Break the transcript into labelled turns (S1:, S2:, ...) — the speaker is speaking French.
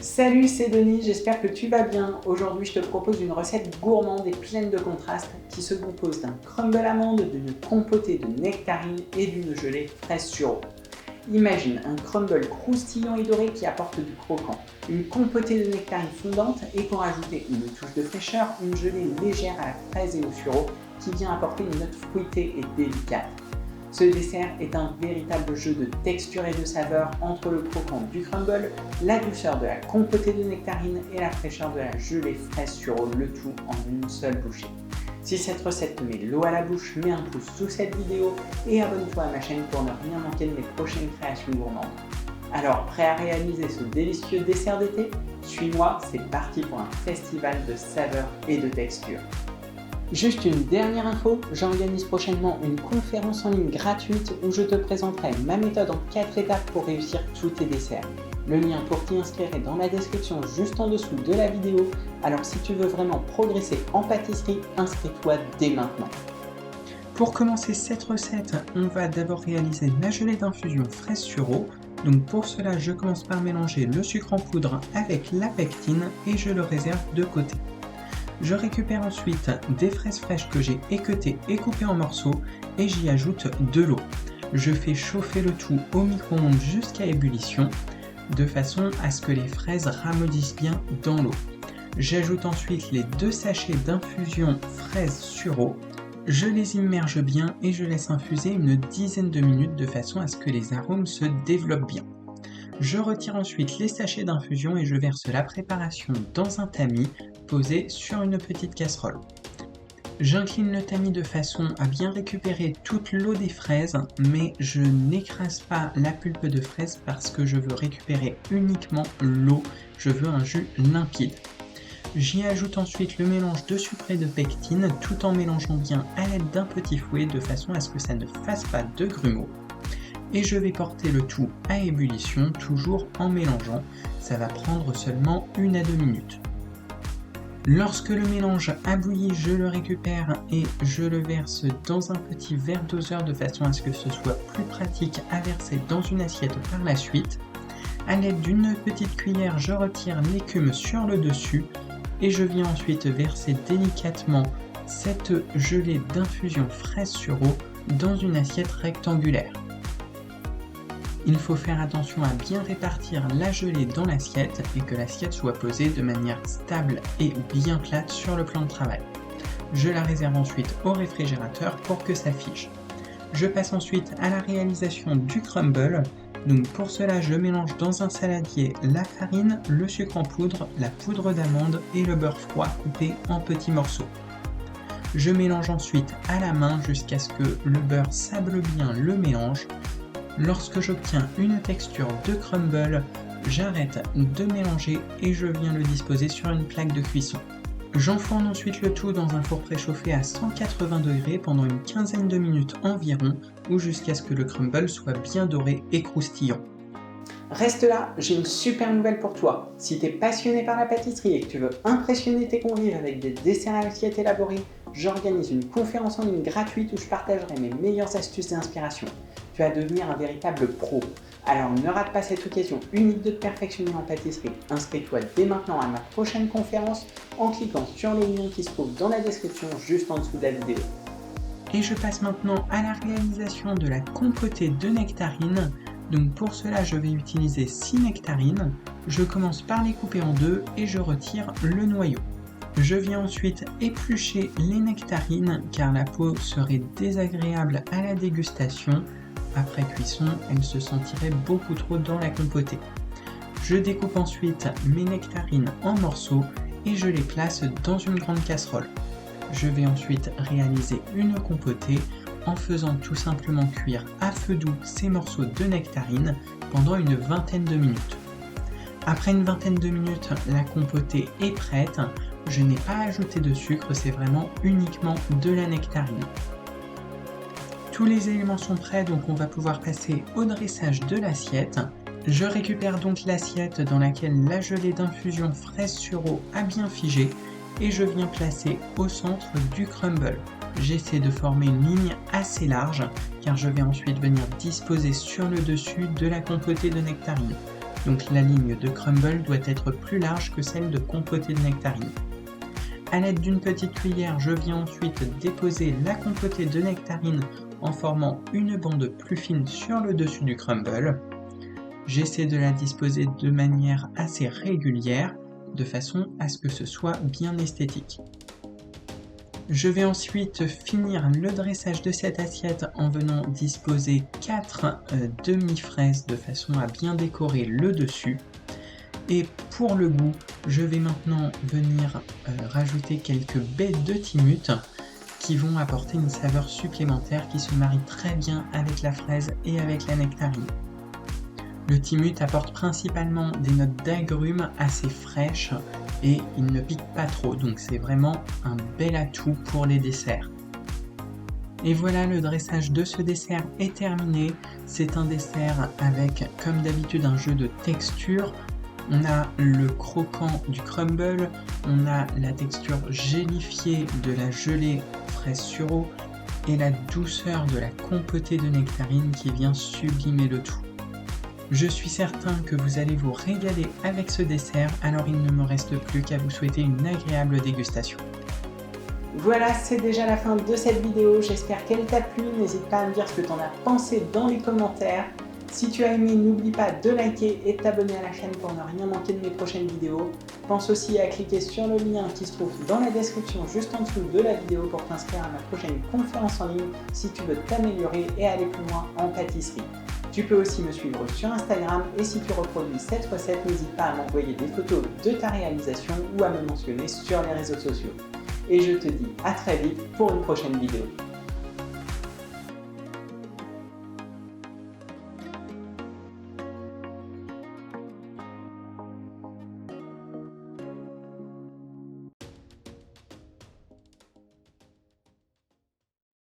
S1: Salut, c'est Denis, j'espère que tu vas bien. Aujourd'hui, je te propose une recette gourmande et pleine de contrastes qui se compose d'un crumble amande, d'une compotée de nectarines et d'une gelée fraise sureau. Imagine un crumble croustillant et doré qui apporte du croquant, une compotée de nectarines fondantes et pour ajouter une touche de fraîcheur, une gelée légère à la fraise et au sureau qui vient apporter une note fruitée et délicate. Ce dessert est un véritable jeu de texture et de saveur entre le croquant du crumble, la douceur de la compotée de nectarines et la fraîcheur de la gelée fraise sureau, le tout en une seule bouchée. Si cette recette te met l'eau à la bouche, mets un pouce sous cette vidéo et abonne-toi à ma chaîne pour ne rien manquer de mes prochaines créations gourmandes. Alors, prêt à réaliser ce délicieux dessert d'été? Suis-moi, c'est parti pour un festival de saveurs et de textures. Juste une dernière info, j'organise prochainement une conférence en ligne gratuite où je te présenterai ma méthode en 4 étapes pour réussir tous tes desserts. Le lien pour t'y inscrire est dans la description juste en dessous de la vidéo, alors si tu veux vraiment progresser en pâtisserie, inscris-toi dès maintenant. Pour commencer cette recette, on va d'abord réaliser la gelée d'infusion fraise sureau. Donc pour cela, je commence par mélanger le sucre en poudre avec la pectine et je le réserve de côté. Je récupère ensuite des fraises fraîches que j'ai équeutées et coupées en morceaux et j'y ajoute de l'eau. Je fais chauffer le tout au micro-ondes jusqu'à ébullition de façon à ce que les fraises ramollissent bien dans l'eau. J'ajoute ensuite les 2 sachets d'infusion fraise sureau. Je les immerge bien et je laisse infuser une dizaine de minutes de façon à ce que les arômes se développent bien. Je retire ensuite les sachets d'infusion et je verse la préparation dans un tamis posé sur une petite casserole. J'incline le tamis de façon à bien récupérer toute l'eau des fraises, mais je n'écrase pas la pulpe de fraise parce que je veux récupérer uniquement l'eau, je veux un jus limpide. J'y ajoute ensuite le mélange de sucre et de pectine tout en mélangeant bien à l'aide d'un petit fouet de façon à ce que ça ne fasse pas de grumeaux. Et je vais porter le tout à ébullition, toujours en mélangeant. Ça va prendre seulement 1 à 2 minutes. Lorsque le mélange a bouilli, je le récupère et je le verse dans un petit verre doseur de façon à ce que ce soit plus pratique à verser dans une assiette par la suite. À l'aide d'une petite cuillère, je retire l'écume sur le dessus et je viens ensuite verser délicatement cette gelée d'infusion fraise sureau dans une assiette rectangulaire. Il faut faire attention à bien répartir la gelée dans l'assiette et que l'assiette soit posée de manière stable et bien plate sur le plan de travail. Je la réserve ensuite au réfrigérateur pour que ça fige. Je passe ensuite à la réalisation du crumble. Donc pour cela, je mélange dans un saladier la farine, le sucre en poudre, la poudre d'amande et le beurre froid coupé en petits morceaux. Je mélange ensuite à la main jusqu'à ce que le beurre sable bien le mélange. Lorsque j'obtiens une texture de crumble, j'arrête de mélanger et je viens le disposer sur une plaque de cuisson. J'enfourne ensuite le tout dans un four préchauffé à 180 degrés pendant une quinzaine de minutes environ, ou jusqu'à ce que le crumble soit bien doré et croustillant. Reste là, j'ai une super nouvelle pour toi. Si tu es passionné par la pâtisserie et que tu veux impressionner tes convives avec des desserts à l'assiette élaborés, j'organise une conférence en ligne gratuite où je partagerai mes meilleures astuces et inspirations. Tu vas devenir un véritable pro. Alors ne rate pas cette occasion unique de te perfectionner en pâtisserie. Inscris-toi dès maintenant à ma prochaine conférence en cliquant sur le lien qui se trouve dans la description juste en dessous de la vidéo. Et je passe maintenant à la réalisation de la compotée de nectarines. Donc pour cela, je vais utiliser 6 nectarines. Je commence par les couper en 2 et je retire le noyau. Je viens ensuite éplucher les nectarines car la peau serait désagréable à la dégustation. Après cuisson, elle se sentirait beaucoup trop dans la compotée. Je découpe ensuite mes nectarines en morceaux et je les place dans une grande casserole. Je vais ensuite réaliser une compotée en faisant tout simplement cuire à feu doux ces morceaux de nectarines pendant une vingtaine de minutes. Après une vingtaine de minutes, la compotée est prête. Je n'ai pas ajouté de sucre, c'est vraiment uniquement de la nectarine. Tous les éléments sont prêts, donc on va pouvoir passer au dressage de l'assiette. Je récupère donc l'assiette dans laquelle la gelée d'infusion fraise sureau a bien figé et je viens placer au centre du crumble. J'essaie de former une ligne assez large car je vais ensuite venir disposer sur le dessus de la compotée de nectarines. Donc la ligne de crumble doit être plus large que celle de compotée de nectarine. A l'aide d'une petite cuillère, je viens ensuite déposer la compotée de nectarine en formant une bande plus fine sur le dessus du crumble. J'essaie de la disposer de manière assez régulière, de façon à ce que ce soit bien esthétique. Je vais ensuite finir le dressage de cette assiette en venant disposer 4 demi-fraises de façon à bien décorer le dessus. Et pour le goût, je vais maintenant venir rajouter quelques baies de timut qui vont apporter une saveur supplémentaire qui se marie très bien avec la fraise et avec la nectarine. Le timut apporte principalement des notes d'agrumes assez fraîches et il ne pique pas trop, donc c'est vraiment un bel atout pour les desserts. Et voilà, le dressage de ce dessert est terminé. C'est un dessert avec, comme d'habitude, un jeu de texture. On a le croquant du crumble, on a la texture gélifiée de la gelée fraise sureau et la douceur de la compotée de nectarine qui vient sublimer le tout. Je suis certain que vous allez vous régaler avec ce dessert, alors il ne me reste plus qu'à vous souhaiter une agréable dégustation. Voilà, c'est déjà la fin de cette vidéo, j'espère qu'elle t'a plu, n'hésite pas à me dire ce que tu en as pensé dans les commentaires. Si tu as aimé, n'oublie pas de liker et de t'abonner à la chaîne pour ne rien manquer de mes prochaines vidéos. Pense aussi à cliquer sur le lien qui se trouve dans la description juste en dessous de la vidéo pour t'inscrire à ma prochaine conférence en ligne si tu veux t'améliorer et aller plus loin en pâtisserie. Tu peux aussi me suivre sur Instagram et si tu reproduis cette recette, n'hésite pas à m'envoyer des photos de ta réalisation ou à me mentionner sur les réseaux sociaux. Et je te dis à très vite pour une prochaine vidéo.